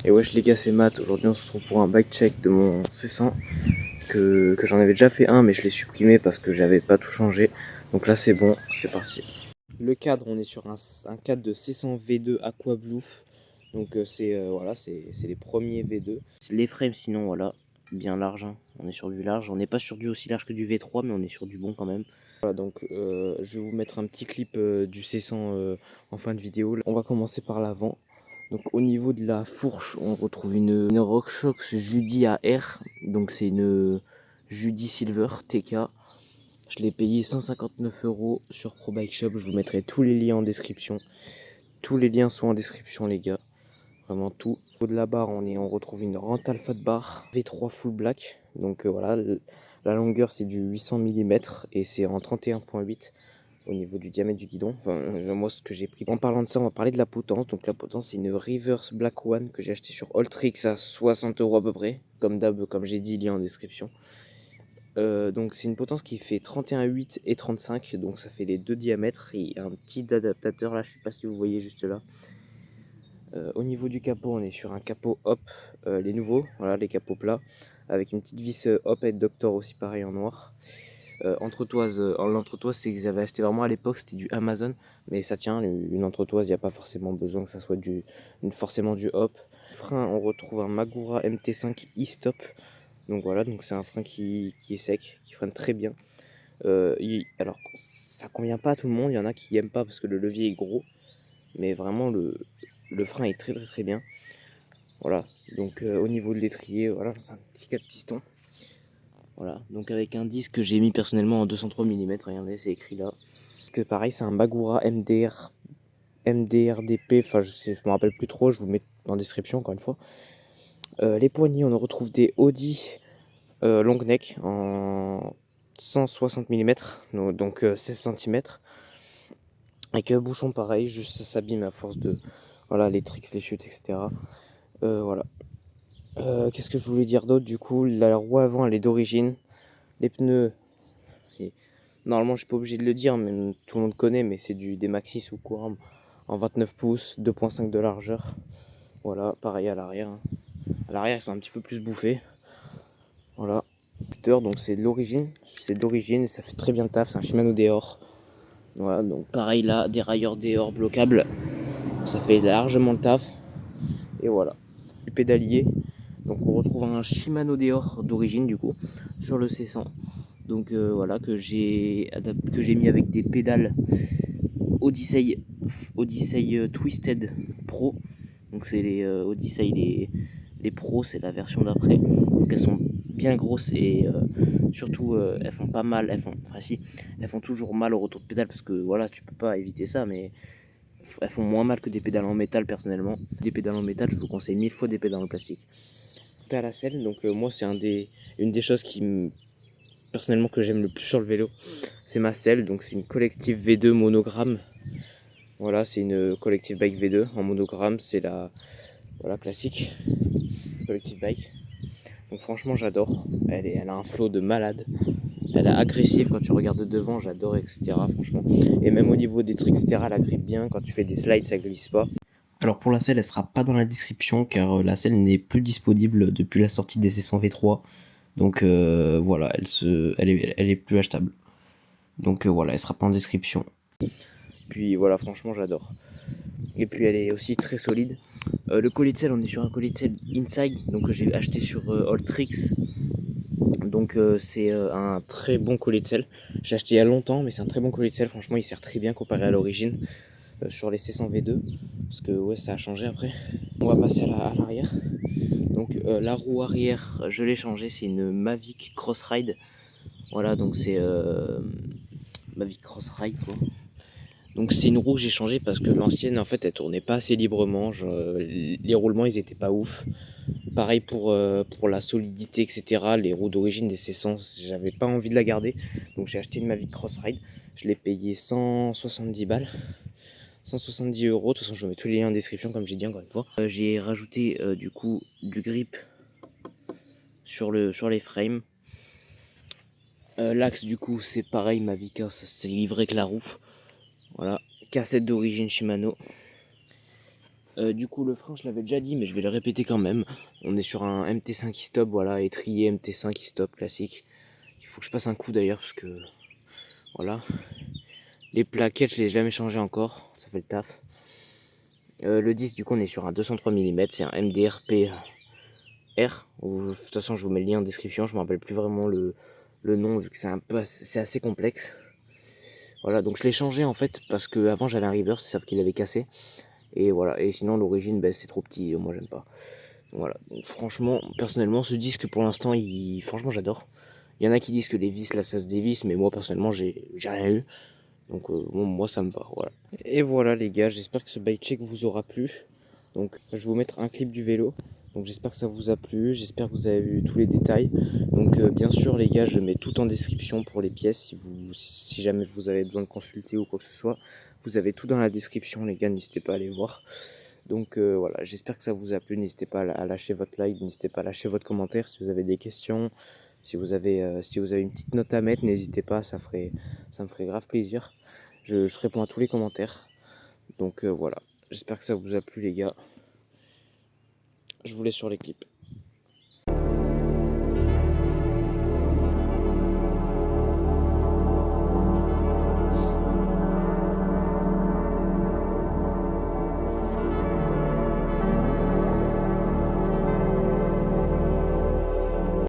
Et wesh les gars, c'est Matt. Aujourd'hui on se retrouve pour un bike check de mon C100 que j'en avais déjà fait un, mais je l'ai supprimé parce que j'avais pas tout changé. Donc là c'est bon, c'est parti. Le cadre, on est sur un cadre de C100 V2 Aqua Blue. Donc voilà, c'est les premiers V2. Les frames sinon voilà, bien large, hein. On est sur du large. On n'est pas sur du aussi large que du V3, mais on est sur du bon quand même. Voilà, donc je vais vous mettre un petit clip du C100 en fin de vidéo. On va commencer par l'avant. Donc au niveau de la fourche, on retrouve une RockShox Judy AR. Donc c'est une Judy Silver TK. Je l'ai payé 159 € sur Pro Bike Shop. Je vous mettrai tous les liens en description. Tous les liens sont en description les gars. Vraiment tout. Au de la barre, on retrouve une Rental Fat Bar V3 Full Black. Donc voilà, la longueur c'est du 800 mm et c'est en 31.8 au niveau du diamètre du guidon. Enfin, moi ce que j'ai pris. En parlant de ça, on va parler de la potence. Donc la potence c'est une Reverse Black One que j'ai acheté sur Alltrix à 60 € à peu près. Comme d'hab, comme j'ai dit, lien en description. Donc c'est une potence qui fait 31,8 et 35, donc ça fait les deux diamètres. Il y a un petit adaptateur là, je sais pas si vous voyez juste là. Au niveau du capot, on est sur un capot Hop, les nouveaux, voilà les capots plats, avec une petite vis Hop et Doctor aussi pareil en noir. Entretoise, l'entretoise c'est que j'avais acheté vraiment à l'époque, c'était du Amazon, mais ça tient, une entretoise, il n'y a pas forcément besoin que ça soit forcément du Hop. Frein, on retrouve un Magura MT5 e-stop. Donc voilà, donc c'est un frein qui est sec, qui freine très bien. Alors, ça convient pas à tout le monde, il y en a qui aiment pas parce que le levier est gros, mais vraiment le frein est très très très bien. Voilà, donc au niveau de l'étrier, voilà, c'est un petit 4 pistons. Voilà, donc avec un disque que j'ai mis personnellement en 203 mm, regardez, c'est écrit là. Que pareil, c'est un Magura MDRDP, enfin je me rappelle plus trop, je vous mets en description encore une fois. Les poignées, on retrouve des Audi long neck en 160 mm, donc 16 cm. Avec un bouchon pareil, juste ça s'abîme à force de. Voilà, les tricks, les chutes, etc. Voilà. Qu'est-ce que je voulais dire d'autre du coup? La roue avant elle est d'origine. Les pneus, normalement je suis pas obligé de le dire, mais tout le monde connaît, mais c'est des Maxxis ou Coram en 29 pouces, 2.5 de largeur. Voilà, pareil à l'arrière, hein. À l'arrière ils sont un petit peu plus bouffés. Voilà. Donc c'est d'origine et ça fait très bien le taf, c'est un Shimano Deore. Voilà, donc pareil là, dérailleur Deore bloquable, ça fait largement le taf. Et voilà. Du pédalier, donc on retrouve un Shimano Deore d'origine du coup sur le C100. Donc voilà, que j'ai mis avec des pédales Odyssey Twisted Pro. Donc c'est les Odyssey les Pro, c'est la version d'après. Donc elles sont bien grosses et surtout elles font pas mal, elles font toujours mal au retour de pédale parce que voilà, tu peux pas éviter ça, mais elles font moins mal que des pédales en métal personnellement. Des pédales en métal, je vous conseille 1000 fois des pédales en plastique. À la selle, donc moi c'est une des choses personnellement que j'aime le plus sur le vélo, c'est ma selle. Donc c'est une collective V2 monogramme. Voilà, c'est une collective bike V2 en monogramme, c'est la classique collective bike. Donc franchement j'adore, elle a un flow de malade, elle est agressive quand tu regardes devant, j'adore, etc. Franchement, et même au niveau des trucs, etc., elle agrippe bien, quand tu fais des slides ça glisse pas. Alors pour la selle, elle sera pas dans la description car la selle n'est plus disponible depuis la sortie des C100 V3. Donc voilà, elle est plus achetable. Donc voilà, elle sera pas en description. Puis voilà, franchement j'adore. Et puis elle est aussi très solide. Le collier de selle, on est sur un collier de selle Inside, donc j'ai acheté sur Alltrix. Donc c'est un très bon collier de selle. J'ai acheté il y a longtemps, mais c'est un très bon collier de selle. Franchement, il sert très bien comparé à l'origine sur les C100 V2, parce que ouais, ça a changé après. On va passer à l'arrière. Donc la roue arrière, je l'ai changée, c'est une Mavic Cross Ride. Voilà, donc c'est Mavic Cross Ride quoi. Donc c'est une roue que j'ai changée parce que l'ancienne en fait elle tournait pas assez librement, les roulements ils étaient pas ouf. Pareil pour la solidité, etc. Les roues d'origine des C100, j'avais pas envie de la garder, donc j'ai acheté une Mavic Cross Ride. Je l'ai payé 170 balles, 170 €. De toute façon je vous mets tous les liens en description comme j'ai dit encore une fois. J'ai rajouté du coup du grip sur les frames. L'axe du coup c'est pareil, Mavic, hein, c'est livré que la roue. Voilà, cassette d'origine Shimano. Du coup, le frein, je l'avais déjà dit, mais je vais le répéter quand même. On est sur un MT5 e-stop, voilà, étrier MT5 e-stop classique. Il faut que je passe un coup d'ailleurs, parce que voilà. Les plaquettes, je les ai jamais changées encore, ça fait le taf. Le disque, du coup, on est sur un 203 mm, c'est un MDR-P R. De toute façon, je vous mets le lien en description. Je me rappelle plus vraiment le nom, vu que c'est assez complexe. Voilà, donc je l'ai changé en fait parce que avant j'avais un reverse, sauf qu'il avait cassé. Et voilà, et sinon l'origine, ben, c'est trop petit, moi j'aime pas. Donc, voilà, donc, franchement, personnellement, ce disque pour l'instant, franchement j'adore. Il y en a qui disent que les vis là ça se dévisse, mais moi personnellement j'ai rien eu. Donc bon, moi ça me va, voilà. Et voilà les gars, j'espère que ce bike check vous aura plu. Donc je vais vous mettre un clip du vélo. Donc j'espère que ça vous a plu, j'espère que vous avez vu tous les détails. Donc bien sûr les gars, je mets tout en description pour les pièces si jamais vous avez besoin de consulter ou quoi que ce soit. Vous avez tout dans la description les gars, n'hésitez pas à aller voir. Donc voilà, j'espère que ça vous a plu, n'hésitez pas à lâcher votre like, n'hésitez pas à lâcher votre commentaire si vous avez des questions, si vous avez une petite note à mettre, n'hésitez pas, ça me ferait grave plaisir. Je réponds à tous les commentaires. Donc voilà, j'espère que ça vous a plu les gars. Je vous laisse sur les clips.